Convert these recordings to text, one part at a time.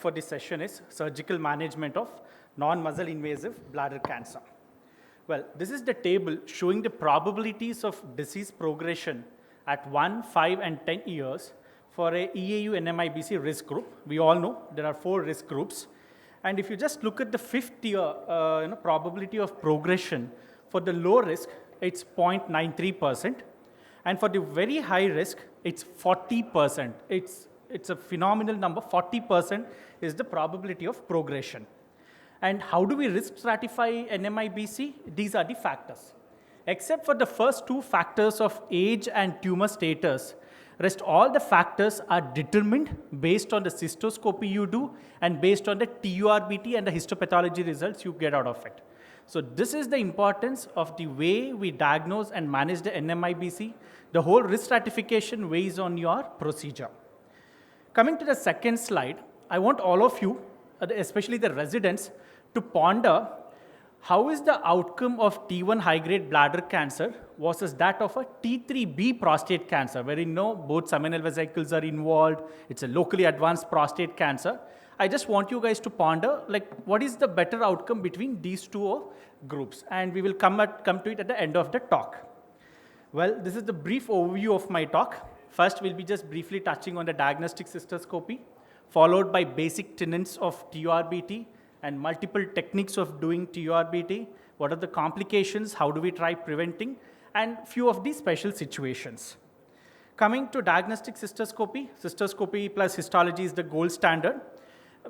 For this session is surgical management of non-muscle invasive bladder cancer. Well, this is the table showing the probabilities of disease progression at 1, 5, and 10 years for a EAU NMIBC risk group. We all know there are 4 risk groups. And if you just look at the 5th year probability of progression, for the low risk, it's 0.93%. And for the very high risk, it's 40%. It's a phenomenal number. 40% is the probability of progression. And how do we risk stratify NMIBC? These are the factors. Except for the first 2 factors of age and tumor status, rest all the factors are determined based on the cystoscopy you do and based on the TURBT and the histopathology results you get out of it. So this is the importance of the way we diagnose and manage the NMIBC. The whole risk stratification weighs on your procedure. Coming to the second slide, I want all of you, especially the residents, to ponder how is the outcome of T1 high-grade bladder cancer versus that of a T3B prostate cancer, where you know both seminal vesicles are involved, it's a locally advanced prostate cancer. I just want you guys to ponder, like, what is the better outcome between these 2 groups? And we will come to it at the end of the talk. Well, this is the brief overview of my talk. First, we'll be just briefly touching on the diagnostic cystoscopy, followed by basic tenets of TURBT and multiple techniques of doing TURBT. What are the complications? How do we try preventing? And few of these special situations. Coming to diagnostic cystoscopy plus histology is the gold standard.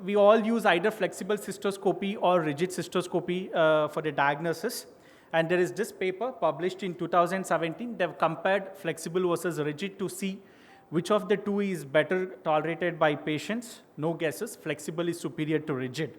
We all use either flexible cystoscopy or rigid cystoscopy for the diagnosis. And there is this paper published in 2017. They've compared flexible versus rigid to see which of the 2 is better tolerated by patients. No guesses, flexible is superior to rigid.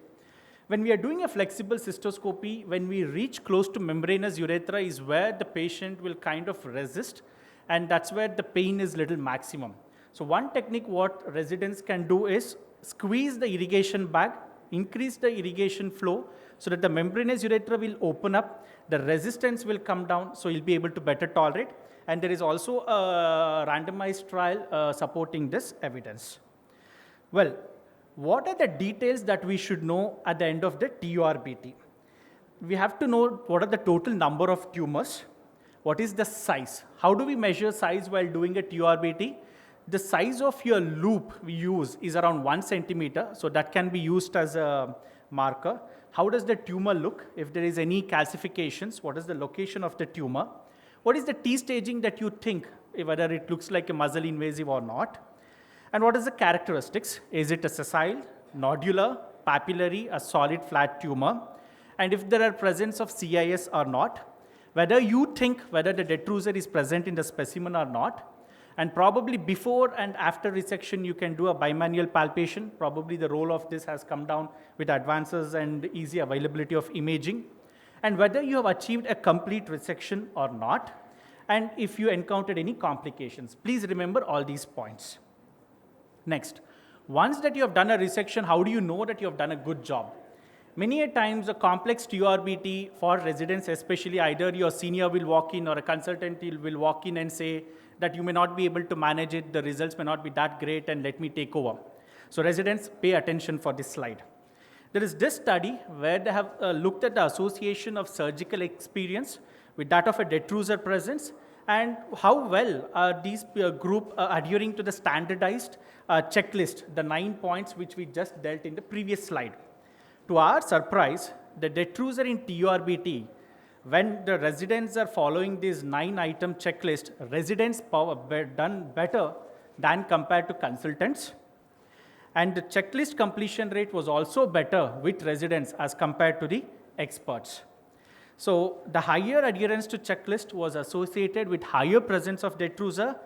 When we are doing a flexible cystoscopy, when we reach close to membranous urethra is where the patient will kind of resist, and that's where the pain is little maximum. So one technique what residents can do is squeeze the irrigation bag, increase the irrigation flow so that the membranous urethra will open up, the resistance will come down, so you'll be able to better tolerate. And there is also a randomized trial supporting this evidence. Well, what are the details that we should know at the end of the TURBT? We have to know what are the total number of tumors, what is the size. How do we measure size while doing a TURBT? The size of your loop we use is around 1 centimeter, so that can be used as a marker. How does the tumor look? If there is any calcifications, what is the location of the tumor? What is the T-staging that you think, whether it looks like a muscle invasive or not? And what is the characteristics? Is it a sessile, nodular, papillary, a solid flat tumor? And if there are presence of CIS or not? Whether you think whether the detrusor is present in the specimen or not? And probably before and after resection, you can do a bimanual palpation. Probably the role of this has come down with advances and easy availability of imaging. And whether you have achieved a complete resection or not. And if you encountered any complications. Please remember all these points. Next, once that you have done a resection, how do you know that you have done a good job? Many a times a complex TURBT for residents, especially either your senior will walk in or a consultant will walk in and say that you may not be able to manage it, the results may not be that great, and let me take over. So residents, pay attention for this slide. There is this study where they have looked at the association of surgical experience with that of a detrusor presence and how well are these group adhering to the standardized checklist, the 9 points which we just dealt in the previous slide. To our surprise, the detrusor in TURBT, when the residents are following this 9-item checklist, residents done better than compared to consultants. And the checklist completion rate was also better with residents as compared to the experts. So the higher adherence to checklist was associated with higher presence of detrusor,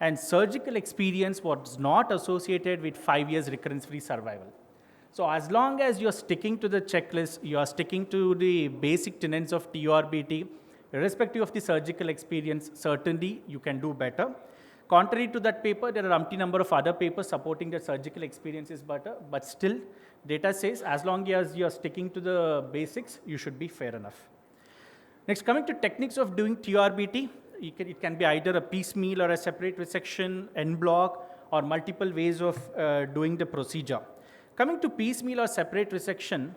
and surgical experience was not associated with 5 years recurrence-free survival. So as long as you're sticking to the checklist, you are sticking to the basic tenets of TURBT, irrespective of the surgical experience, certainly you can do better. Contrary to that paper, there are umpty number of other papers supporting that surgical experience is better, but still, data says as long as you're sticking to the basics, you should be fair enough. Next, coming to techniques of doing TURBT, it can be either a piecemeal or a separate resection, en bloc, or multiple ways of doing the procedure. Coming to piecemeal or separate resection,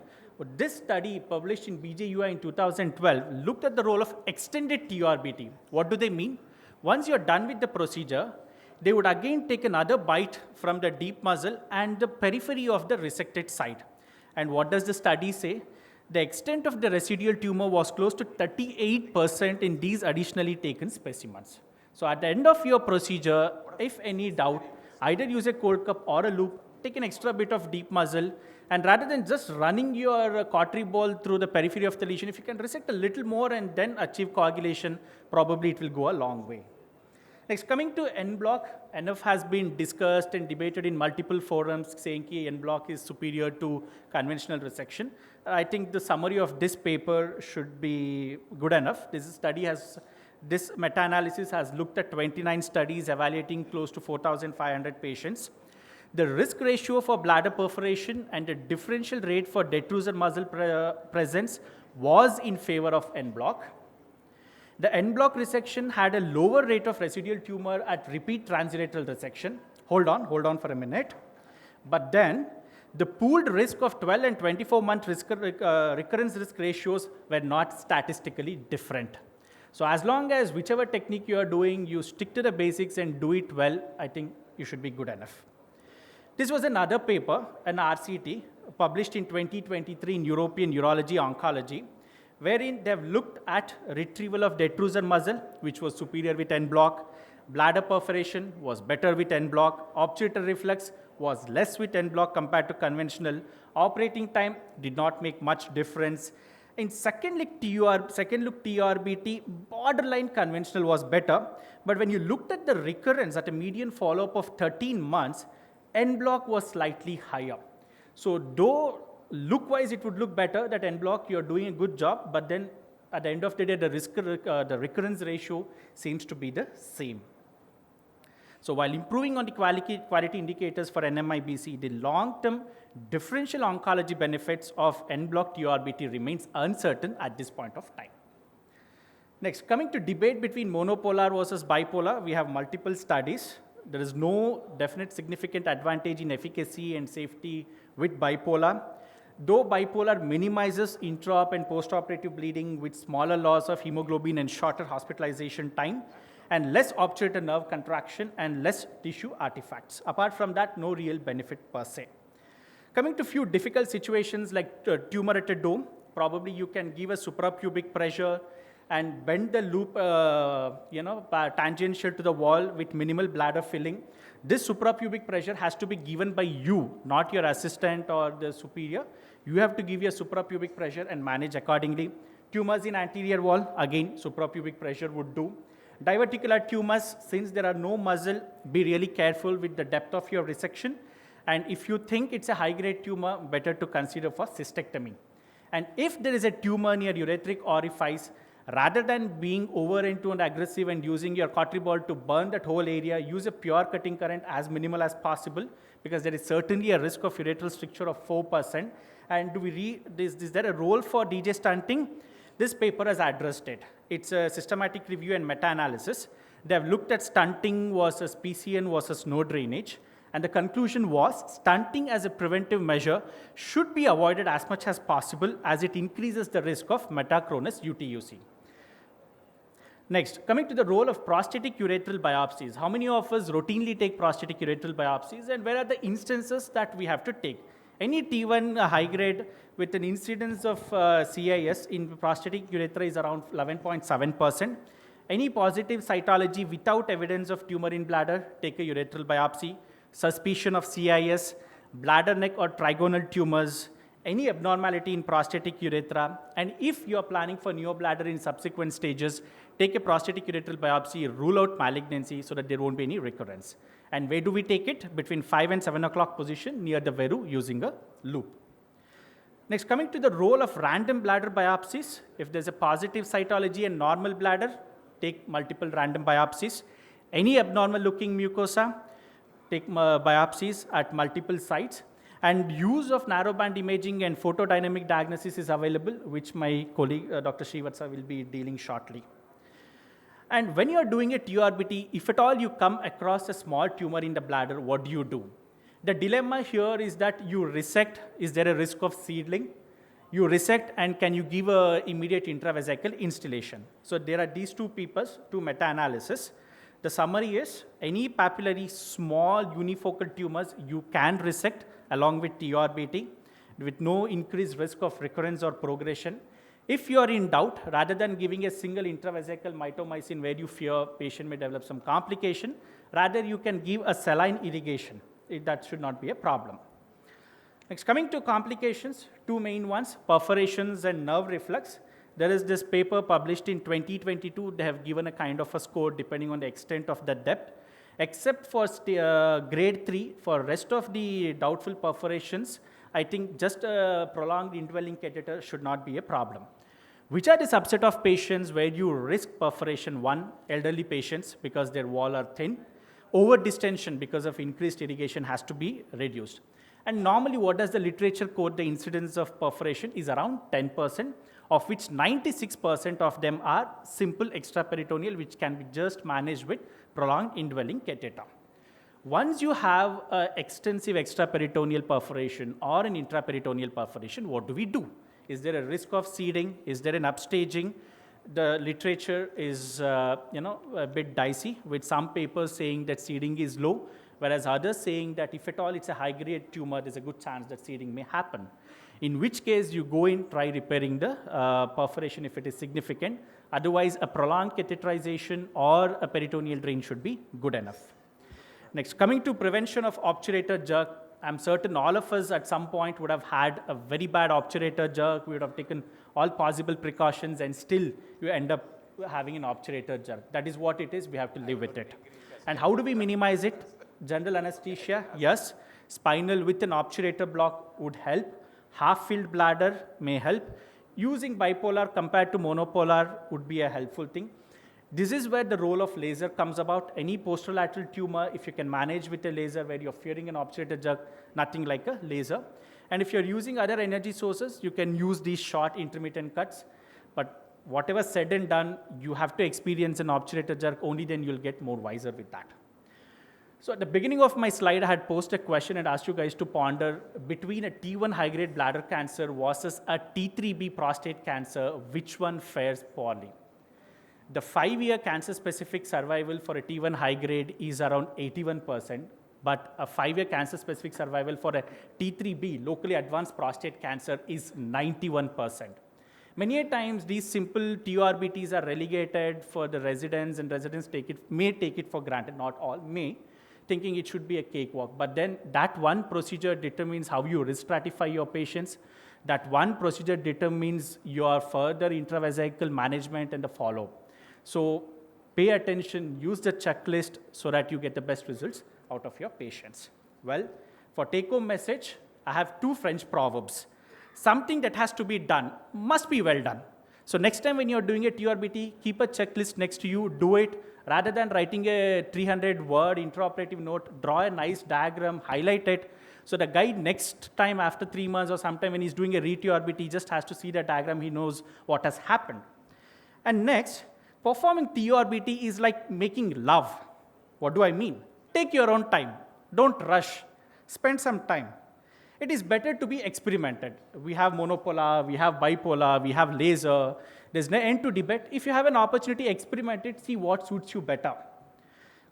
this study published in BJUI in 2012 looked at the role of extended TURBT. What do they mean? Once you're done with the procedure, they would again take another bite from the deep muscle and the periphery of the resected side. And what does the study say? The extent of the residual tumor was close to 38% in these additionally taken specimens. So at the end of your procedure, if any doubt, either use a cold cup or a loop, take an extra bit of deep muscle, and rather than just running your cautery ball through the periphery of the lesion, if you can resect a little more and then achieve coagulation, probably it will go a long way. Next, coming to en bloc, enough has been discussed and debated in multiple forums saying that en bloc is superior to conventional resection. I think the summary of this paper should be good enough. This meta-analysis has looked at 29 studies evaluating close to 4,500 patients. The risk ratio for bladder perforation and the differential rate for detrusor muscle presence was in favor of en bloc. The en bloc resection had a lower rate of residual tumor at repeat translateral resection. Hold on for a minute. But then the pooled risk of 12 and 24-month recurrence risk ratios were not statistically different. So as long as whichever technique you are doing, you stick to the basics and do it well, I think you should be good enough. This was another paper, an RCT, published in 2023 in European Uro-Oncology, wherein they have looked at retrieval of detrusor muscle, which was superior with en bloc, bladder perforation was better with en bloc, obturator reflex was less with en bloc compared to conventional, operating time did not make much difference. In second look TURBT, borderline conventional was better, but when you looked at the recurrence at a median follow-up of 13 months, en bloc was slightly higher. So though look-wise it would look better that en bloc you're doing a good job, but then at the end of the day the recurrence ratio seems to be the same. So while improving on the quality indicators for NMIBC, the long-term differential oncology benefits of en bloc TURBT remains uncertain at this point of time. Next, coming to debate between monopolar versus bipolar, we have multiple studies. There is no definite significant advantage in efficacy and safety with bipolar. Though bipolar minimizes intraop and postoperative bleeding with smaller loss of hemoglobin and shorter hospitalization time, and less obturator nerve contraction and less tissue artifacts. Apart from that, no real benefit per se. Coming to few difficult situations like tumor at a dome, probably you can give a suprapubic pressure and bend the loop tangential to the wall with minimal bladder filling. This suprapubic pressure has to be given by you, not your assistant or the superior. You have to give your suprapubic pressure and manage accordingly. Tumors in anterior wall, again, suprapubic pressure would do. Diverticular tumors, since there are no muscle, be really careful with the depth of your resection. And if you think it's a high-grade tumor, better to consider for cystectomy. And if there is a tumor near urethric orifice, rather than being over-into and aggressive and using your cautery ball to burn that whole area, use a pure cutting current as minimal as possible, because there is certainly a risk of urethral stricture of 4%. And is there a role for DJ stunting? This paper has addressed it. It's a systematic review and meta-analysis. They have looked at stunting versus PCN versus no drainage. And the conclusion was stunting as a preventive measure should be avoided as much as possible as it increases the risk of metachronous UTUC. Next, coming to the role of prostatic urethral biopsies. How many of us routinely take prostatic urethral biopsies, and where are the instances that we have to take? Any T1 high grade with an incidence of CIS in prostatic urethra is around 11.7%. Any positive cytology without evidence of tumor in bladder, take a urethral biopsy. Suspicion of CIS, bladder neck or trigonal tumors, any abnormality in prostatic urethra, and if you are planning for neobladder in subsequent stages, take a prostatic urethral biopsy, rule out malignancy so that there won't be any recurrence. And where do we take it? Between 5 and 7 o'clock position near the veru using a loop. Next, coming to the role of random bladder biopsies. If there's a positive cytology and normal bladder, take multiple random biopsies. Any abnormal looking mucosa, take biopsies at multiple sites. And use of narrowband imaging and photodynamic diagnosis is available, which my colleague, Dr. Srivatsa, will be dealing shortly. And when you're doing a TURBT, if at all you come across a small tumor in the bladder, what do? The dilemma here is that you resect, is there a risk of seedling? You resect, and can you give a immediate intravesical instillation? So there are these two papers, two meta-analysis. The summary is, any papillary small unifocal tumors you can resect along with TURBT with no increased risk of recurrence or progression. If you are in doubt, rather than giving a single intravesical mitomycin where you fear patient may develop some complication, rather you can give a saline irrigation. That should not be a problem. Next, coming to complications, two main ones, perforations and nerve reflux. There is this paper published in 2022. They have given a kind of a score depending on the extent of the depth. Except for grade 3, for rest of the doubtful perforations, I think just a prolonged indwelling catheter should not be a problem. Which are the subset of patients where you risk perforation? One, elderly patients because their wall are thin. Over distension because of increased irrigation has to be reduced. And normally what does the literature quote? The incidence of perforation is around 10%, of which 96% of them are simple extraperitoneal, which can be just managed with prolonged indwelling catheter. Once you have extensive extraperitoneal perforation or an intraperitoneal perforation, what do we do? Is there a risk of seeding? Is there an upstaging? The literature is a bit dicey, with some papers saying that seeding is low, whereas others saying that if at all it's a high-grade tumor, there's a good chance that seeding may happen. In which case, you go in, try repairing the perforation if it is significant. Otherwise, a prolonged catheterization or a peritoneal drain should be good enough. Next, coming to prevention of obturator jerk, I'm certain all of us at some point would have had a very bad obturator jerk. We would have taken all possible precautions, and still you end up having an obturator jerk. That is what it is. We have to live with it. And how do we minimize it? General anesthesia, yes. Spinal with an obturator block would help. Half-filled bladder may help. Using bipolar compared to monopolar would be a helpful thing. This is where the role of laser comes about. Any posterolateral tumor, if you can manage with a laser where you're fearing an obturator jerk, nothing like a laser. And if you're using other energy sources, you can use these short intermittent cuts. But whatever said and done, you have to experience an obturator jerk, only then you'll get more wiser with that. So at the beginning of my slide, I had posed a question and asked you guys to ponder between a T1 high-grade bladder cancer versus a T3B prostate cancer, which one fares poorly? The 5-year cancer-specific survival for a T1 high-grade is around 81%, but a 5-year cancer-specific survival for a T3B, locally advanced prostate cancer, is 91%. Many a times, these simple TURBTs are relegated for the residents, and residents may take it for granted, not all, may, thinking it should be a cakewalk. But then that one procedure determines how you risk stratify your patients. That one procedure determines your further intravesical management and the follow-up. So pay attention, use the checklist so that you get the best results out of your patients. Well, for take-home message, I have two French proverbs. Something that has to be done must be well done. So next time when you're doing a TURBT, keep a checklist next to you, do it. Rather than writing a 300-word intraoperative note, draw a nice diagram, highlight it. So the guy next time after 3 months or sometime when he's doing a re-TURBT, he just has to see the diagram, he knows what has happened. And next, performing TURBT is like making love. What do I mean? Take your own time. Don't rush. Spend some time. It is better to be experimented. We have monopolar, we have bipolar, we have laser. There's no end to debate. If you have an opportunity, experiment it, see what suits you better.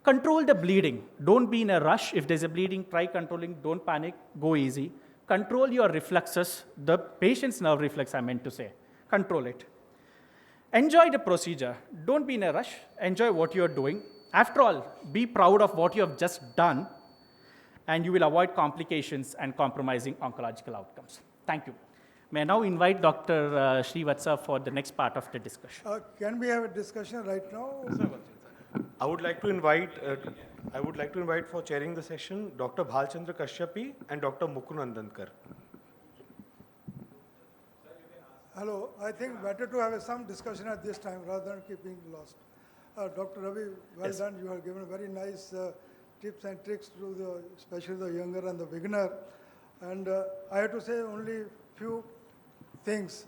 Control the bleeding. Don't be in a rush. If there's a bleeding, try controlling. Don't panic. Go easy. Control your reflexes. The patient's nerve reflex, I meant to say. Control it. Enjoy the procedure. Don't be in a rush. Enjoy what you're doing. After all, be proud of what you have just done, and you will avoid complications and compromising oncological outcomes. Thank you. May I now invite Dr. Srivatsa for the next part of the discussion. Can we have a discussion right now? I would like to invite for chairing the session Dr. Bhalchandra Kashyapi and Dr. Mukunandankar. Hello. I think better to have some discussion at this time rather than keeping lost. Dr. Ravi, well done. You have given very nice tips and tricks to especially the younger and the beginner. And I have to say only few things.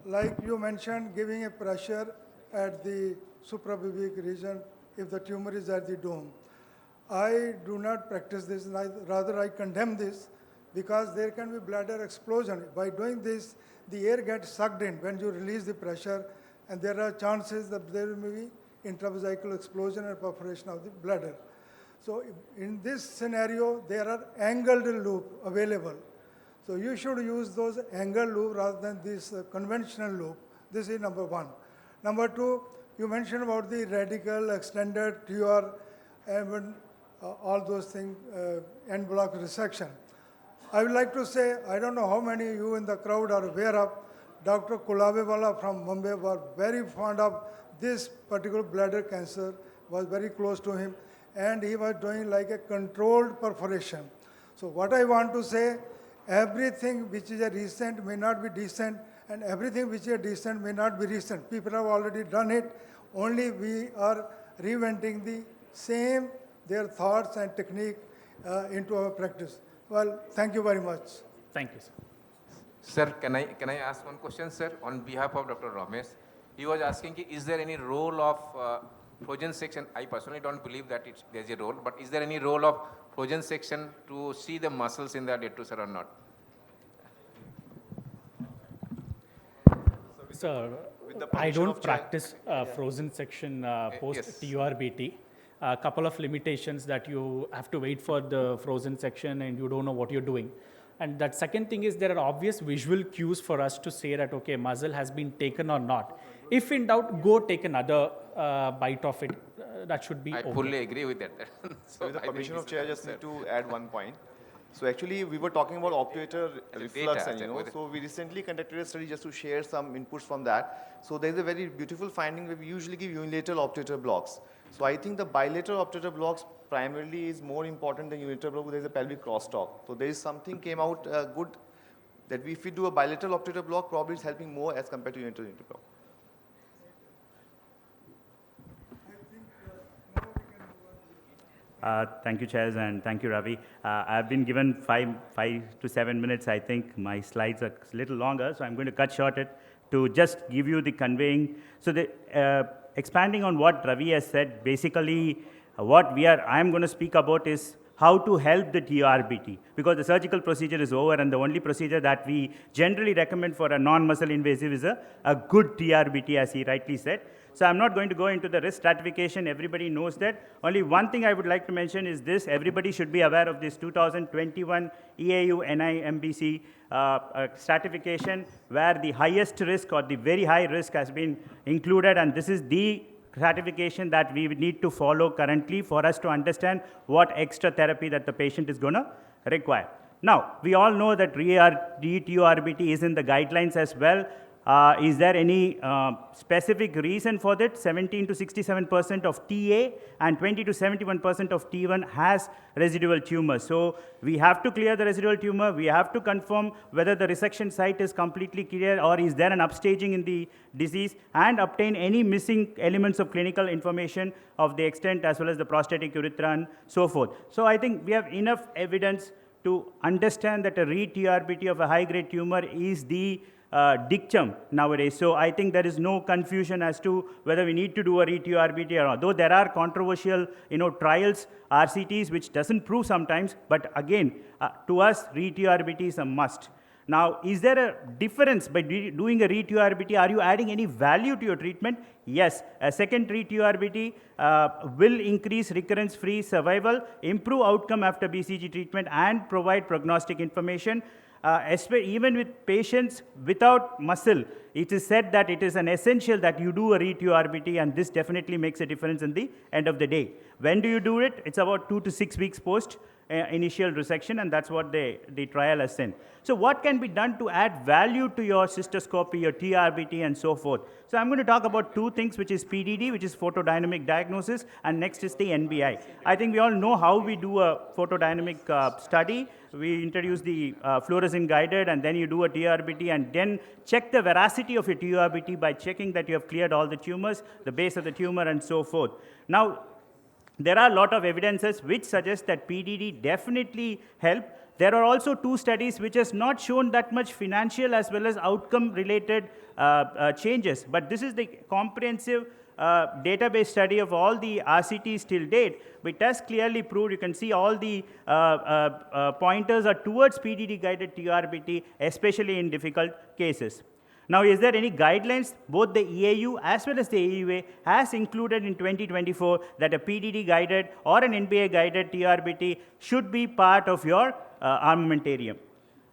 Like you mentioned, giving a pressure at the suprapubic region if the tumor is at the dome. I do not practice this, rather I condemn this because there can be bladder explosion. By doing this, the air gets sucked in when you release the pressure, and there are chances that there may be intravesical explosion and perforation of the bladder. So in this scenario, there are angled loop available. So you should use those angled loop rather than this conventional loop. This is number one. Number two, you mentioned about the radical, extended TUR, and all those things, end block resection. I would like to say, I don't know how many of you in the crowd are aware of, Dr. Kulabewala from Mumbai was very fond of this particular bladder cancer, was very close to him, and he was doing like a controlled perforation. So what I want to say, everything which is a recent may not be decent, and everything which is decent may not be recent. People have already done it, only we are reinventing the same, their thoughts and technique into our practice. Well, thank you very much. Thank you, sir. Sir, can I ask one question, sir, on behalf of Dr. Ramesh? He was asking, is there any role of frozen section? I personally don't believe that there's a role, but is there any role of frozen section to see the muscles in the detrusor or not? Sir, I don't practice frozen section post-TURBT. A couple of limitations that you have to wait for the frozen section and you don't know what you're doing. And that second thing is there are obvious visual cues for us to say that, okay, muzzle has been taken or not. If in doubt, go take another bite of it. That should be I okay. fully agree with that. So with the permission of chair, I just need to add one point. So actually, we were talking about obturator reflux, and so we recently conducted a study just to share some inputs from that. So there's a very beautiful finding where we usually give unilateral obturator blocks. So I think the bilateral obturator blocks primarily is more important than unilateral block. There's a pelvic crosstalk. So there is something came out good that if we do a bilateral obturator block, probably it's helping more as compared to unilateral block. Thank you, Chairs, and thank you, Ravi. I've been given 5 to 7 minutes. I think my slides are a little longer, so I'm going to cut short it to just give you the conveying. So expanding on what Ravi has said, basically what I'm going to speak about is how to help the TURBT, because the surgical procedure is over and the only procedure that we generally recommend for a non-muscle invasive is a good TURBT, as he rightly said. So I'm not going to go into the risk stratification. Everybody knows that. Only one thing I would like to mention is this. Everybody should be aware of this 2021 EAU NMIBC stratification, where the highest risk or the very high risk has been included, and this is the stratification that we need to follow currently for us to understand what extra therapy that the patient is going to require. Now, we all know that TURBT is in the guidelines as well. Is there any specific reason for that? 17 to 67% of TA and 20 to 71% of T1 has residual tumor. So we have to clear the residual tumor. We have to confirm whether the resection site is completely clear or is there an upstaging in the disease, and obtain any missing elements of clinical information of the extent as well as the prostatic urethra and so forth. So I think we have enough evidence to understand that a re-TURBT of a high-grade tumor is the dictum nowadays. So I think there is no confusion as to whether we need to do a re-TURBT or not. Though there are controversial, trials, RCTs, which doesn't prove sometimes, but again, to us, re-TURBT is a must. Now, is there a difference by doing a re-TURBT? Are you adding any value to your treatment? Yes, a second re-TURBT will increase recurrence-free survival, improve outcome after BCG treatment, and provide prognostic information. Even with patients without muscle, it is said that it is an essential that you do a re-TURBT, and this definitely makes a difference in the end of the day. When do you do it? It's about 2 to 6 weeks post initial resection, and that's what the trial has sent. So what can be done to add value to your cystoscopy, your TURBT, and so forth? So I'm going to talk about 2 things, which is PDD, which is photodynamic diagnosis, and next is the NBI. I think we all know how we do a photodynamic study. We introduce the fluorescent guided, and then you do a TURBT, and then check the veracity of your TURBT by checking that you have cleared all the tumors, the base of the tumor, and so forth. Now, there are a lot of evidences which suggest that PDD definitely help. There are also 2 studies which has not shown that much financial as well as outcome related changes. But this is the comprehensive database study of all the RCTs till date, which has clearly proved, you can see all the pointers are towards PDD-guided TURBT, especially in difficult cases. Now, is there any guidelines? Both the EAU as well as the AUA has included in 2024 that a PDD-guided or an NBA-guided TURBT should be part of your armamentarium.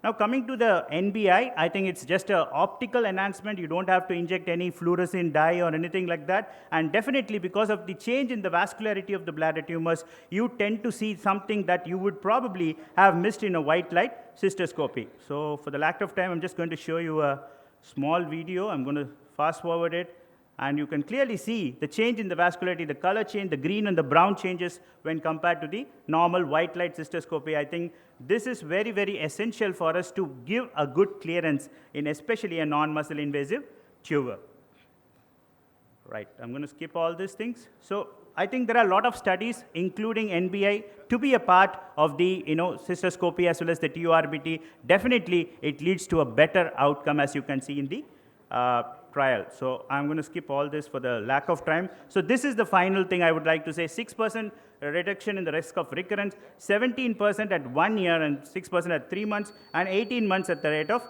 Now, coming to the NBI, I think it's just an optical enhancement. You don't have to inject any fluorescent dye or anything like that. And definitely, because of the change in the vascularity of the bladder tumors, you tend to see something that you would probably have missed in a white light cystoscopy. So, for the lack of time, I'm just going to show you a small video. I'm going to fast forward it. And you can clearly see the change in the vascularity, the color change, the green and the brown changes when compared to the normal white light cystoscopy. I think this is very, very essential for us to give a good clearance in especially a non-muscle invasive tumor. Right, I'm going to skip all these things. So I think there are a lot of studies, including NBI, to be a part of the cystoscopy as well as the TURBT. Definitely, it leads to a better outcome, as you can see in the trial. So I'm going to skip all this for the lack of time. So this is the final thing I would like to say. 6% reduction in the risk of recurrence, 17% at 1 year and 6% at 3 months, and 18 months at the rate of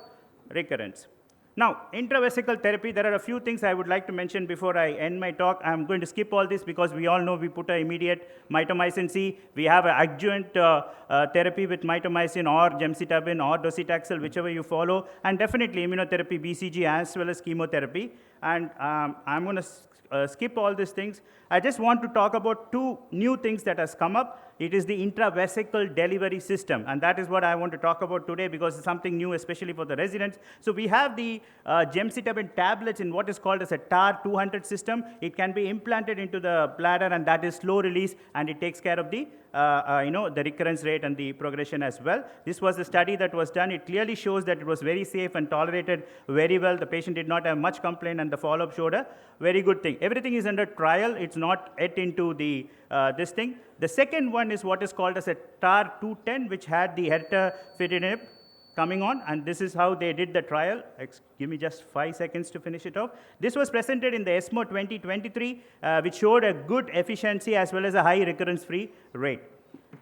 recurrence. Now, intravesical therapy, there are a few things I would like to mention before I end my talk. I'm going to skip all this because we all know we put an immediate mitomycin C. We have an adjuvant therapy with mitomycin or gemcitabine or docetaxel, whichever you follow, and definitely immunotherapy, BCG, as well as chemotherapy. And I'm going to skip all these things. I just want to talk about two new things that has come up. It is the intravesical delivery system, and that is what I want to talk about today because it's something new, especially for the residents. So we have the gemcitabine tablets in what is called as a TAR 200 system. It can be implanted into the bladder, and that is slow release, and it takes care of the the recurrence rate and the progression as well. This was a study that was done. It clearly shows that it was very safe and tolerated very well. The patient did not have much complaint, and the follow-up showed a very good thing. Everything is under trial. It's not yet into the this thing. The second one is what is called as a TAR 210, which had the hertafidinib coming on, and this is how they did the trial. Give me just 5 seconds to finish it off. This was presented in the ESMO 2023, which showed a good efficiency as well as a high recurrence-free rate.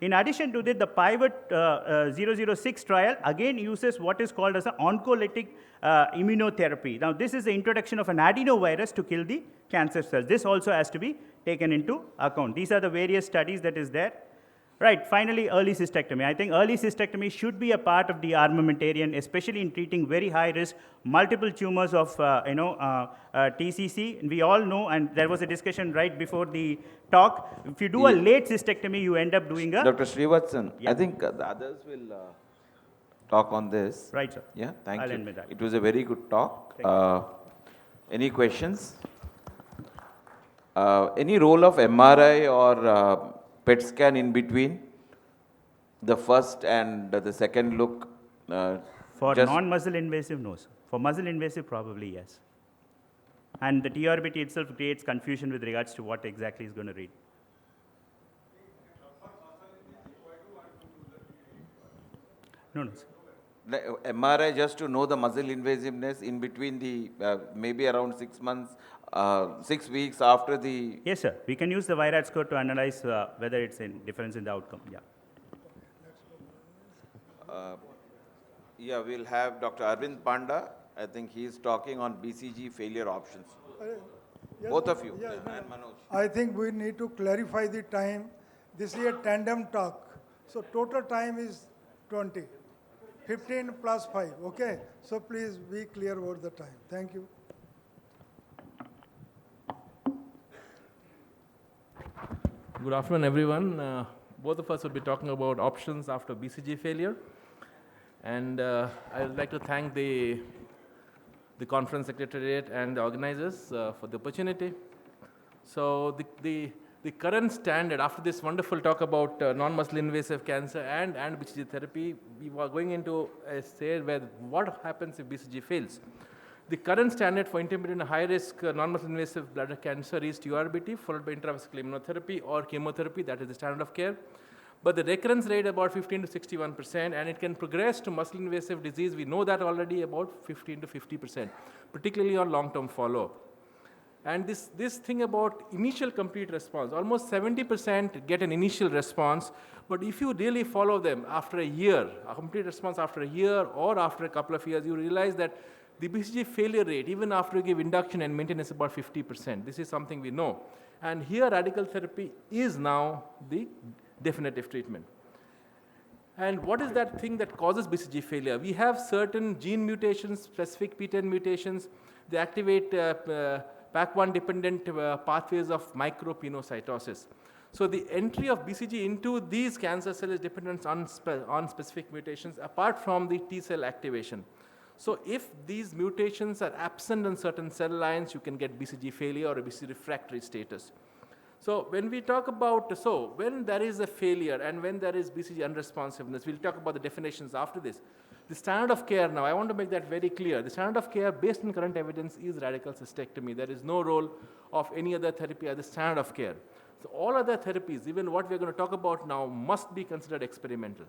In addition to this, the Pivot 006 trial again uses what is called as an oncolytic immunotherapy. Now, this is the introduction of an adenovirus to kill the cancer cells. This also has to be taken into account. These are the various studies that is there. Right, finally, early cystectomy. I think early cystectomy should be a part of the armamentarium, especially in treating very high risk, multiple tumors of, TCC. And we all know, and there was a discussion right before the talk, if you do a late cystectomy, you end up doing a... Dr. Srivatsan, Yeah. I think the others will talk on this. Right, sir. Yeah, thank I'll you. end with that. It was a very good talk. Thank Any questions? Any role of MRI or PET scan in between the first and the second look? For just- non-muscle invasive, no, sir. For muscle invasive, probably yes. And the TURBT itself creates confusion with regards to what exactly is going to read. No, no, sir. The MRI just to know the muscle invasiveness in between the maybe around 6 months, 6 weeks after the. Yes, sir. We can use the VIRAT score to analyze whether it's a difference in the outcome. Yeah. Yeah, we'll have Dr. Arvind Panda. I think he's talking on BCG failure options. Yes, Both of you, yeah, and Manoj. I think we need to clarify the time. This is a tandem talk. So total time is 20. 15 plus 5, okay? So please be clear about the time. Thank you. Good afternoon, everyone. Both of us will be talking about options after BCG failure. And I would like to thank the conference secretariat and the organizers for the opportunity. So the current standard, after this wonderful talk about non-muscle invasive cancer and BCG therapy, we were going into a stage where what happens if BCG fails. The current standard for intermediate and high-risk non-muscle invasive bladder cancer is TURBT, followed by intravesical immunotherapy or chemotherapy. That is the standard of care. But the recurrence rate about 15 to 61%, and it can progress to muscle invasive disease. We know that already about 15 to 50%, particularly on long-term follow-up. And this thing about initial complete response, almost 70% get an initial response, but if you really follow them after a year, a complete response after a year or after a couple of years, you realize that the BCG failure rate, even after you give induction and maintenance, is about 50%. This is something we know. And here radical therapy is now the definitive treatment. And what is that thing that causes BCG failure? We have certain gene mutations, specific PTEN mutations. They activate PAC1-dependent pathways of micropinocytosis. So the entry of BCG into these cancer cells is dependent on specific mutations apart from the T cell activation. So if these mutations are absent on certain cell lines, you can get BCG failure or a BCG refractory status. So when we talk about, when there is a failure and when there is BCG unresponsiveness, we'll talk about the definitions after this. The standard of care now, I want to make that very clear. The standard of care based on current evidence is radical cystectomy. There is no role of any other therapy as the standard of care. So all other therapies, even what we're going to talk about now, must be considered experimental.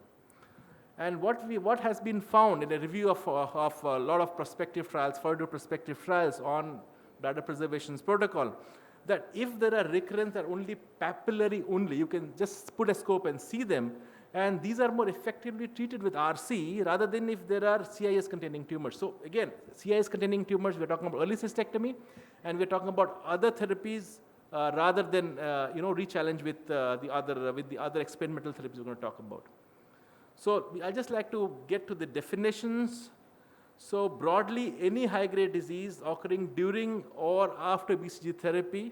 And what has been found in a review of a lot of prospective trials, further prospective trials on bladder preservations protocol, that if there are recurrence that are only papillary only, you can just put a scope and see them, and these are more effectively treated with RC rather than if there are CIS-containing tumors. So again, CIS-containing tumors, we're talking about early cystectomy, and we're talking about other therapies rather than re-challenge with the other experimental therapies we're going to talk about. So I'd just like to get to the definitions. So broadly, any high-grade disease occurring during or after BCG therapy,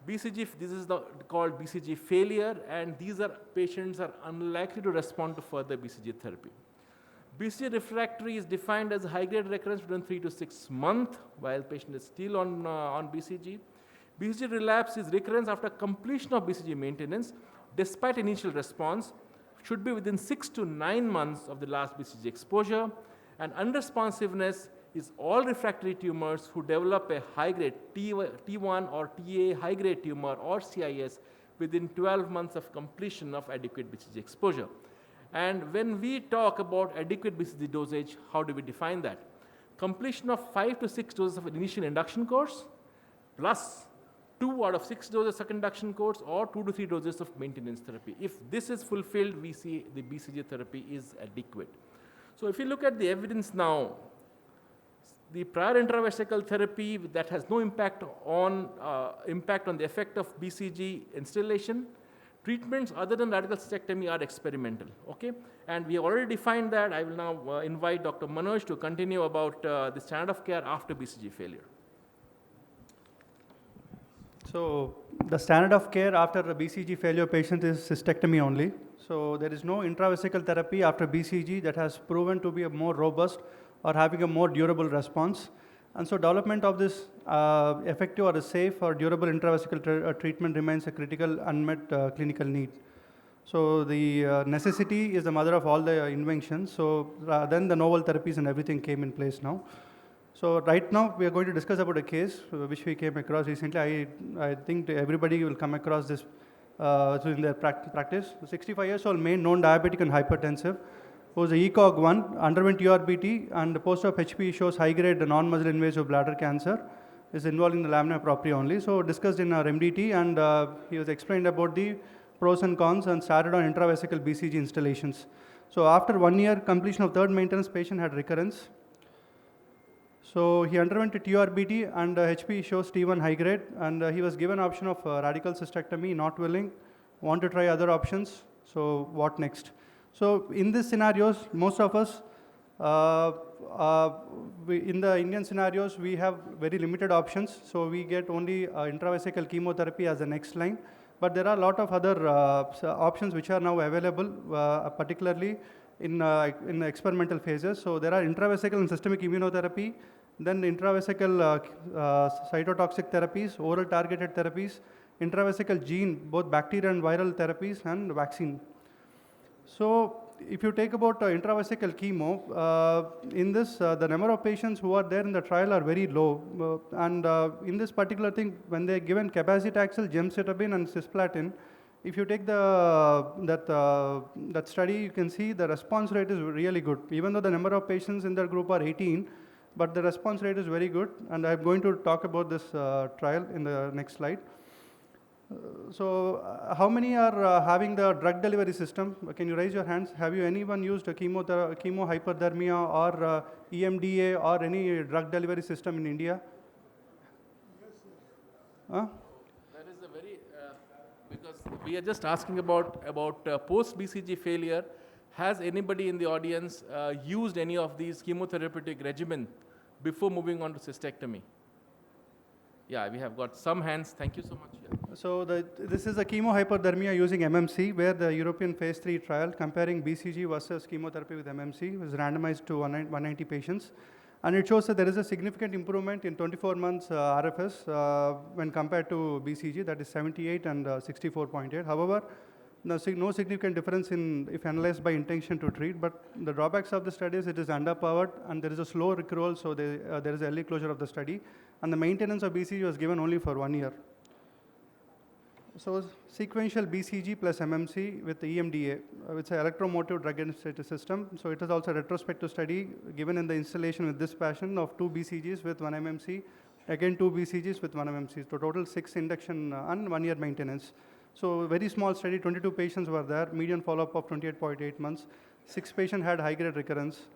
BCG, this is called BCG failure, and these are patients are unlikely to respond to further BCG therapy. BCG refractory is defined as high-grade recurrence within 3 to 6 months while patient is still on BCG. BCG relapse is recurrence after completion of BCG maintenance despite initial response, should be within 6 to 9 months of the last BCG exposure, and unresponsiveness is all refractory tumors who develop a high-grade T1 or TA high-grade tumor or CIS within 12 months of completion of adequate BCG exposure. And when we talk about adequate BCG dosage, how do we define that? Completion of 5 to 6 doses of an initial induction course plus 2 out of 6 doses of induction course or 2 to 3 doses of maintenance therapy. If this is fulfilled, we see the BCG therapy is adequate. So if you look at the evidence now, the prior intravesical therapy that has no impact on the effect of BCG installation, treatments other than radical cystectomy are experimental, okay? And we have already defined that. I will now invite Dr. Manoj to continue about the standard of care after BCG failure. So the standard of care after a BCG failure patient is cystectomy only. So there is no intravesical therapy after BCG that has proven to be a more robust or having a more durable response. And so development of this effective or a safe or durable intravesical treatment remains a critical unmet clinical need. So the necessity is the mother of all the inventions. So then the novel therapies and everything came in place now. So right now we are going to discuss about a case which we came across recently. I think everybody will come across this in their practice. 65 years old male, known diabetic and hypertensive, who is a ECOG1, underwent URBT, and the post-op HP shows high-grade non-muscle invasive bladder cancer, is involving the lamina propria only. So discussed in our MDT, and he was explained about the pros and cons and started on intravesical BCG installations. So after 1 year completion of third maintenance, patient had recurrence. So he underwent a TURBT and HP shows T1 high grade, and he was given option of radical cystectomy, not willing, want to try other options. So what next? So in these scenarios, most of us, in the Indian scenarios, we have very limited options. So we get only intravesical chemotherapy as the next line. But there are a lot of other options which are now available, particularly in the experimental phases. So there are intravesical and systemic immunotherapy, then intravesical cytotoxic therapies, oral targeted therapies, intravesical gene, both bacterial and viral therapies, and vaccine. So if you take about intravesical chemo, in this, the number of patients who are there in the trial are very low. And in this particular thing, when they are given cabazitaxel, gemcitabine, and cisplatin, if you take that study, you can see the response rate is really good. Even though the number of patients in that group are 18, but the response rate is very good, and I'm going to talk about this trial in the next slide. How many are having the drug delivery system? Can you raise your hands? Have you anyone used a chemo hyperthermia or EMDA or any drug delivery system in India? Huh? That is a very, because we are just asking about post BCG failure. Has anybody in the audience used any of these chemotherapeutic regimen before moving on to cystectomy? Yeah, we have got some hands. Thank you so much. Yeah. So this is a chemo hyperthermia using MMC, where the European phase 3 trial comparing BCG versus chemotherapy with MMC was randomized to 190 patients. And it shows that there is a significant improvement in 24 months RFS when compared to BCG, that is 78 and 64.8. However, no significant difference in if analyzed by intention to treat, but the drawbacks of the study is it is underpowered and there is a slow accrual, so there is early closure of the study, and the maintenance of BCG was given only for 1 year. So sequential BCG plus MMC with the EMDA, it's an electromotive drug administrative system. So it is also a retrospective study given in the installation with this passion of 2 BCGs with 1 MMC, again 2 BCGs with 1 MMC. So total 6 induction and 1 year maintenance. So very small study, 22 patients were there, median follow-up of 28.8 months. 6 patients had high-grade recurrence.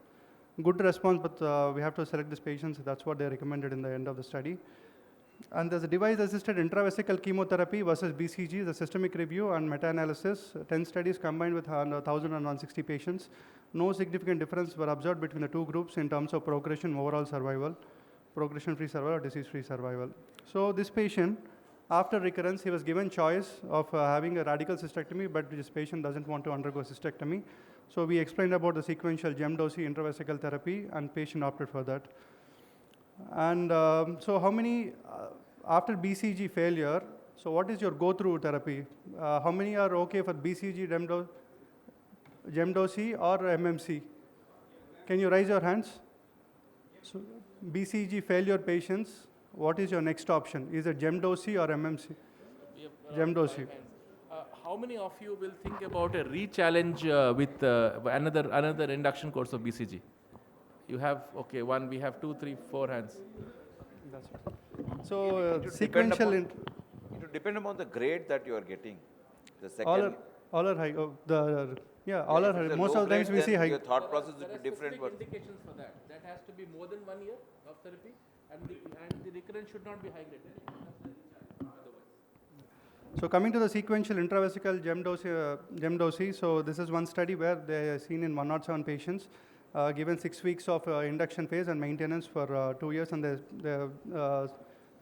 Good response, but we have to select these patients. That's what they recommended in the end of the study. And there's a device-assisted intravesical chemotherapy versus BCG, the systemic review and meta-analysis. 10 studies combined with 1,160 patients. No significant difference were observed between the 2 groups in terms of progression, overall survival, progression-free survival or disease-free survival. So this patient, after recurrence, he was given choice of having a radical cystectomy, but this patient doesn't want to undergo cystectomy. So we explained about the sequential gemdosi intravesical therapy, and patient opted for that. And so how many, after BCG failure, so what is your go-through therapy? How many are okay for BCG, gemdosi or MMC? Can you raise your hands? So BCG failure patients, what is your next option? Is it gemdosi or MMC? Gemdosi. How many of you will think about a re-challenge with another induction course of BCG? You have, okay, 1, we have 2, 3, 4 hands. That's right. So sequential... It would depend upon the grade that you are getting. The second... All are high. All are high. Most of the times we see high. Your thought process would be different. There are specific indications for that. That has to be more than 1 year of therapy, and the recurrence should not be high-grade. So coming to the sequential intravesical gemdosi, so this is one study where they are seen in 107 patients, given 6 weeks of induction phase and maintenance for 2 years, and the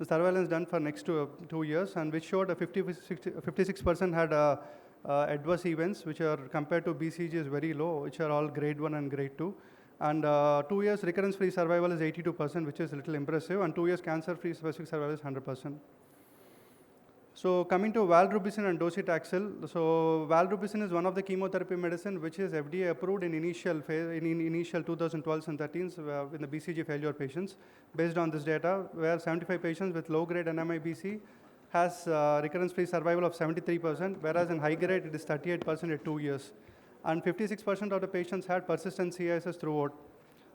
surveillance done for next 2 years, and which showed a 56% had adverse events, which are compared to BCG is very low, which are all grade 1 and grade 2. And 2 years recurrence-free survival is 82%, which is a little impressive, and 2 years cancer-free specific survival is 100%. So coming to valrubicin and docetaxel, so valrubicin is one of the chemotherapy medicine which is FDA approved in initial phase, in initial 2012s and 13s in the BCG failure patients. Based on this data, where 75 patients with low-grade NMIBC has recurrence-free survival of 73%, whereas in high-grade it is 38% at 2 years. And 56% of the patients had persistent CISs throughout.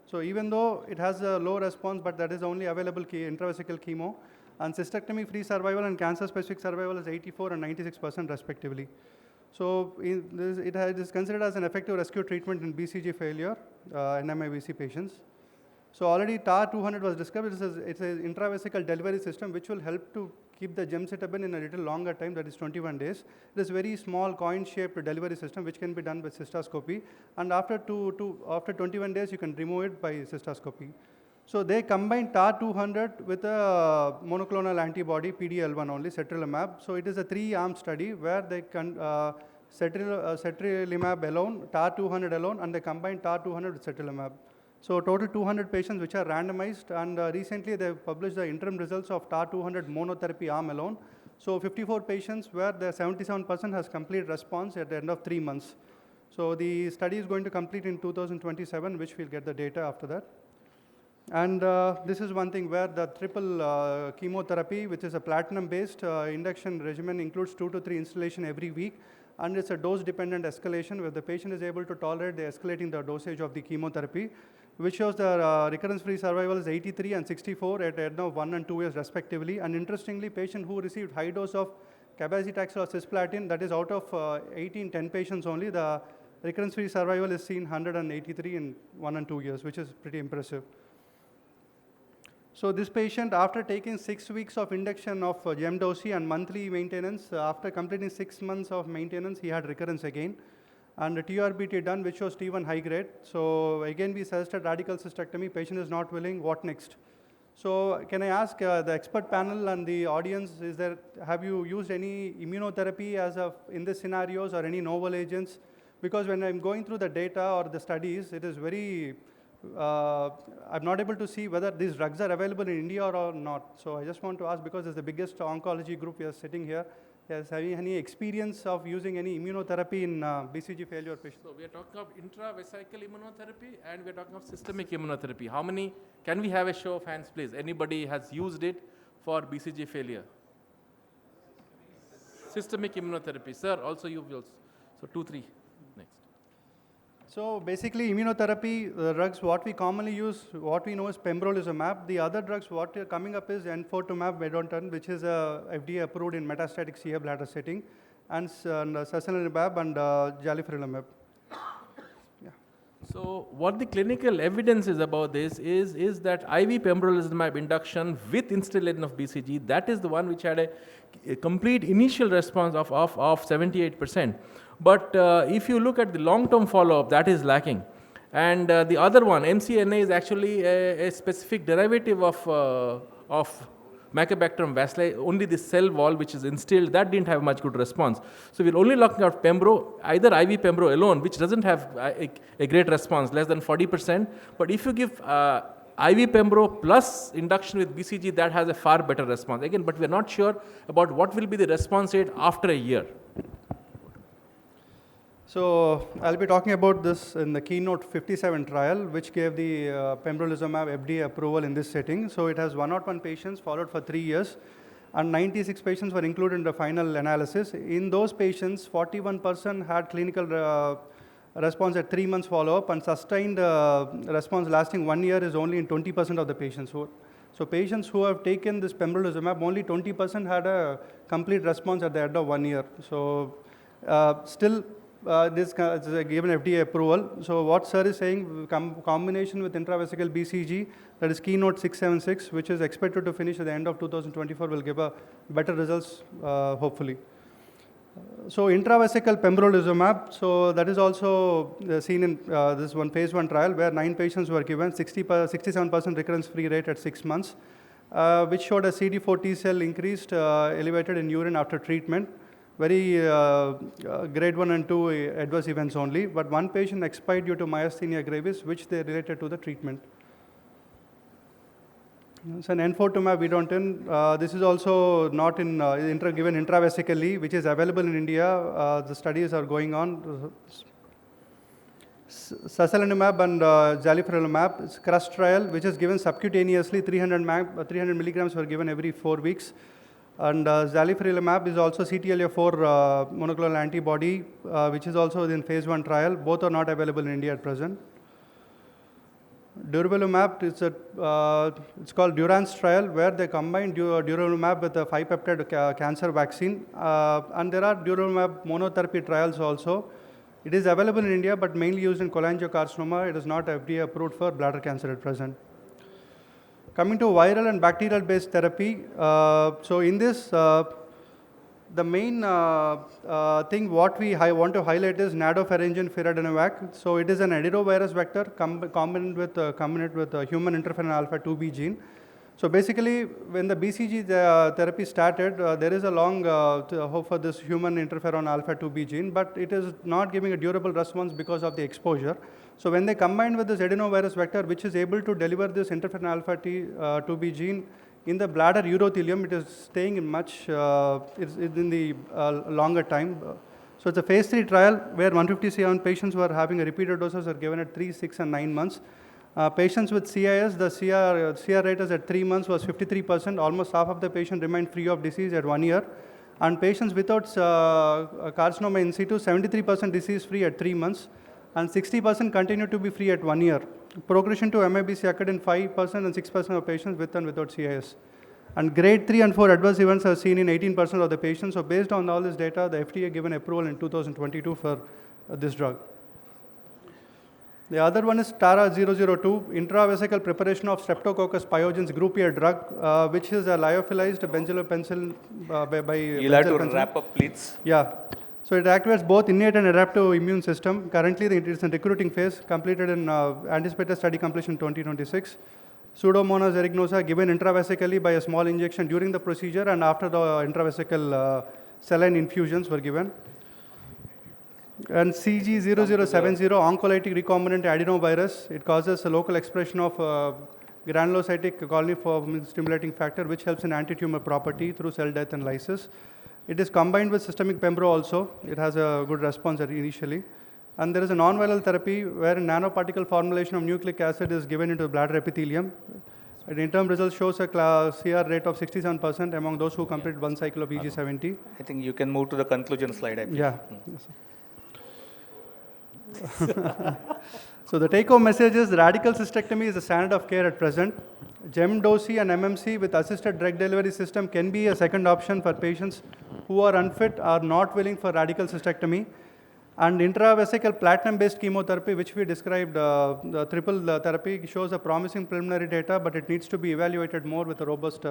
So even though it has a low response, but that is only available intravesical chemo, and cystectomy-free survival and cancer-specific survival is 84 and 96% respectively. So it is considered as an effective rescue treatment in BCG failure NMIBC patients. So already TAR-200 was discovered. It's an intravesical delivery system which will help to keep the gemcitabine in a little longer time, that is 21 days. It is very small coin-shaped delivery system which can be done with cystoscopy. And after 21 days, you can remove it by cystoscopy. So they combined TAR-200 with a monoclonal antibody, PD-L1 only, setrilimab. So it is a 3-arm study where they setrilimab alone, TAR-200 alone, and they combined TAR-200 with setrilimab. So total 200 patients which are randomized, and recently they published the interim results of TAR-200 monotherapy arm alone. So 54 patients where the 77% has complete response at the end of 3 months. So the study is going to complete in 2027, which we'll get the data after that. And this is one thing where the triple chemotherapy, which is a platinum-based induction regimen, includes 2 to 3 installation every week, and it's a dose-dependent escalation where the patient is able to tolerate the escalating the dosage of the chemotherapy. which shows the recurrence-free survival is 83 and 64 at end of 1 and 2 years respectively. And interestingly, patient who received high dose of cabazitaxel or cisplatin, that is out of 10 patients only, the recurrence-free survival is seen 183 in 1 and 2 years, which is pretty impressive. So this patient, after taking 6 weeks of induction of gemdosi and monthly maintenance, after completing 6 months of maintenance, he had recurrence again. And the TURBT done, which was T1 high grade. So again, we suggested radical cystectomy. Patient is not willing. What next? So can I ask the expert panel and the audience, have you used any immunotherapy in these scenarios or any novel agents? Because when I'm going through the data or the studies, it is very, I'm not able to see whether these drugs are available in India or not. So I just want to ask, because it's the biggest oncology group we are sitting here, has any experience of using any immunotherapy in BCG failure patients? So we are talking of intravesical immunotherapy and we are talking of systemic immunotherapy. How many, can we have a show of hands please? Anybody has used it for BCG failure? Systemic immunotherapy. Sir, also you will. So 2, 3. Next. So basically immunotherapy drugs, what we commonly use, what we know is pembrolizumab. The other drugs, what are coming up is enfortumab vedotin, which is FDA approved in metastatic CA bladder setting, and sasanlimab and jalifrelimab. Yeah. So what the clinical evidence is about this is that IV pembrolizumab induction with instillation of BCG, that is the one which had a complete initial response of 78%. But if you look at the long-term follow-up, that is lacking. And the other one, MCNA, is actually a specific derivative of Mycobacterium bacilli. Only the cell wall, which is instilled, that didn't have much good response. So we're only looking at pembro, either IV pembro alone, which doesn't have a great response, less than 40%. But if you give IV pembro plus induction with BCG, that has a far better response. Again, but we're not sure about what will be the response rate after a year. So I'll be talking about this in the Keynote 57 trial, which gave the pembrolizumab FDA approval in this setting. So it has 101 patients followed for 3 years, and 96 patients were included in the final analysis. In those patients, 41% had clinical response at 3 months follow-up, and sustained response lasting 1 year is only in 20% of the patients. So patients who have taken this pembrolizumab, only 20% had a complete response at the end of 1 year. So still, this is given FDA approval. So what sir is saying, combination with intravesical BCG, that is Keynote 676, which is expected to finish at the end of 2024, will give a better results, hopefully. So intravesical pembrolizumab, so that is also seen in this one phase 1 trial where 9 patients were given, 67% recurrence-free rate at 6 months, which showed a CD4 T cell increased, elevated in urine after treatment. Very grade 1 and 2 adverse events only, but 1 patient expired due to myasthenia gravis, which they related to the treatment. So enfortumab vedotin, this is also not given intravesically, which is available in India. The studies are going on. Sasanlimab and jalifrelimab, CRUST trial, which is given subcutaneously, 300 milligrams were given every 4 weeks. And jalifrelimab is also CTLA-4 monoclonal antibody, which is also in phase 1 trial. Both are not available in India at present. Durvalumab, it's called Durance trial, where they combine durvalumab with a 5-peptide cancer vaccine. And there are durvalumab monotherapy trials also. It is available in India, but mainly used in cholangiocarcinoma. It is not FDA approved for bladder cancer at present. Coming to viral and bacterial-based therapy, so in this, the main thing what we want to highlight is nadopharyngeal firadenovac. So it is an adenovirus vector combined with human interferon alpha-2b gene. So basically, when the BCG therapy started, there is a long hope for this human interferon alpha-2b gene, but it is not giving a durable response because of the exposure. So when they combine with this adenovirus vector, which is able to deliver this interferon alpha-2b gene in the bladder urothelium, it is staying in much, it's in the longer time. So it's a phase 3 trial where 157 patients were having repeated doses are given at 3, 6, and 9 months. Patients with CIS, the CR rate at 3 months was 53%. Almost half of the patient remained free of disease at 1 year. And patients without carcinoma in situ, 73% disease free at 3 months. And 60% continued to be free at 1 year. Progression to MIBC occurred in 5% and 6% of patients with and without CIS. And grade 3 and 4 adverse events are seen in 18% of the patients. So based on all this data, the FDA given approval in 2022 for this drug. The other one is TARA-002, intravesical preparation of Streptococcus pyogenes group A drug, which is a lyophilized benzoylpenicillin by You'll have to wrap up, please. Yeah. So it activates both innate and adaptive immune system. Currently, it is in recruiting phase, completed in anticipated study completion 2026. Pseudomonas aeruginosa given intravesically by a small injection during the procedure and after the intravesical saline infusions were given. And CG0070, oncolytic recombinant adenovirus, it causes a local expression of granulocytic colony stimulating factor, which helps in anti-tumor property through cell death and lysis. It is combined with systemic pembro also. It has a good response initially. And there is a non-viral therapy where a nanoparticle formulation of nucleic acid is given into the bladder epithelium. The interim result shows a CR rate of 67% among those who completed 1 cycle of EG70. I think you can move to the conclusion slide. I believe. Yeah. So the take-home message is radical cystectomy is the standard of care at present. GEM-DOSI and MMC with assisted drug delivery system can be a second option for patients who are unfit or not willing for radical cystectomy. And intravesical platinum-based chemotherapy, which we described, the triple therapy, shows a promising preliminary data, but it needs to be evaluated more with a robust.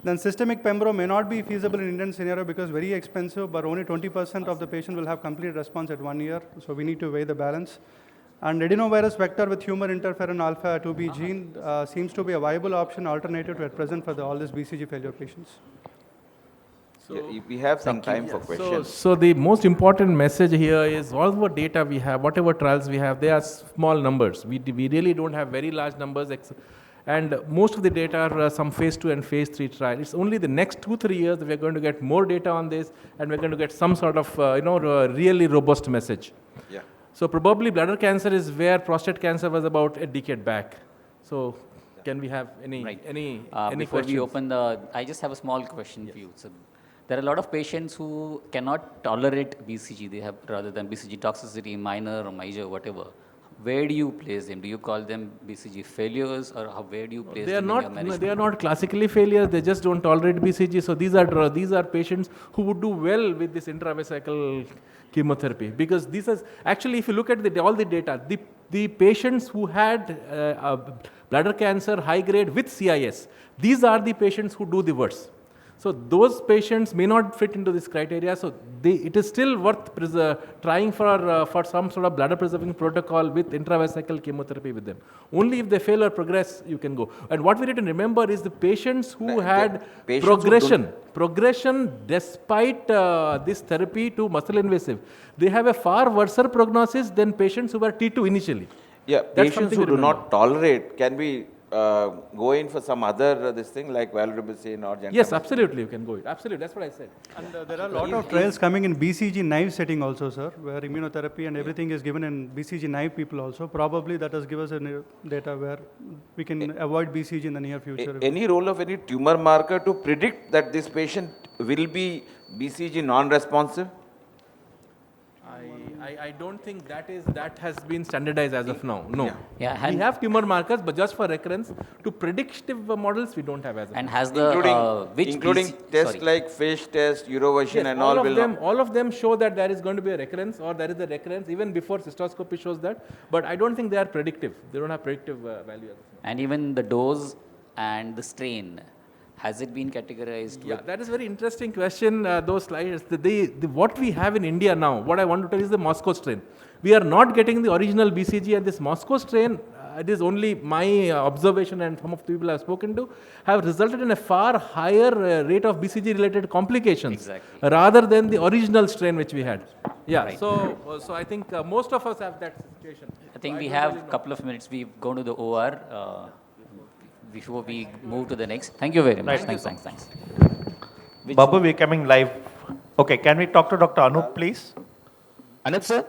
Then systemic pembro may not be feasible in Indian scenario because very expensive, but only 20% of the patient will have complete response at 1 year. So we need to weigh the balance. And adenovirus vector with human interferon alpha 2B gene seems to be a viable option alternative to at present for all these BCG failure patients. Yeah, we have some time for questions. So the most important message here is all the data we have, whatever trials we have, they are small numbers. We really don't have very large numbers. And most of the data are some phase 2 and phase 3 trials. It's only the next 2-3 years that we're going to get more data on this, and we're going to get some sort of really robust message. Yeah. So probably bladder cancer is where prostate cancer was about a decade back. So can we have any Before questions? we open I just have a small question for you. So there are a lot of patients who cannot tolerate BCG. They have rather than BCG toxicity, minor or major, whatever. Where do you place them? Do you call them BCG failures, or where do you place them in your management? They are not classically failures. They just don't tolerate BCG. So these are patients who would do well with this intravesical chemotherapy, because this is actually, if you look at all the data, the patients who had bladder cancer high grade with CIS, these are the patients who do the worst. So those patients may not fit into this criteria. So it is still worth trying for some sort of bladder preserving protocol with intravesical chemotherapy with them. Only if they fail or progress, you can go. And what we need to remember is the patients who had progression despite this therapy to muscle invasive, they have a far worse prognosis than patients who were T2 initially. Yeah, patients who do not tolerate can be go in for some other this thing like valrubicin or gentamicin. Yes, absolutely, you can go in. Absolutely, that's what I said. And there are a lot of trials coming in BCG naive setting also, sir, where immunotherapy and everything is given in BCG naive people also. Probably that has given us data where we can avoid BCG in the near future. Any role of any tumor marker to predict that this patient will be BCG non-responsive? I don't think that has been standardized as of now. No. Yeah, we have tumor markers, but just for recurrence, to predictive models, we don't have as of now. And has the including tests like FISH test, Eurovision, and all of them show that there is going to be a recurrence, or there is a recurrence even before cystoscopy shows that. But I don't think they are predictive. They don't have predictive value. And even the dose and the strain. Has it been categorized? Yeah, that is a very interesting question, those slides. What we have in India now, what I want to tell is the Moscow strain. We are not getting the original BCG, and this Moscow strain, it is only my observation and some of the people I have spoken to, have resulted in a far higher rate of BCG-related complications rather than the original strain which we had. Yeah, right. So I think most of us have that situation. I think we have a couple of minutes. We've gone to the OR. Before we move to the next. Thank you very much. Thanks. Babu, we're coming live. Okay, can we talk to Dr. Anup, please? Anup, sir?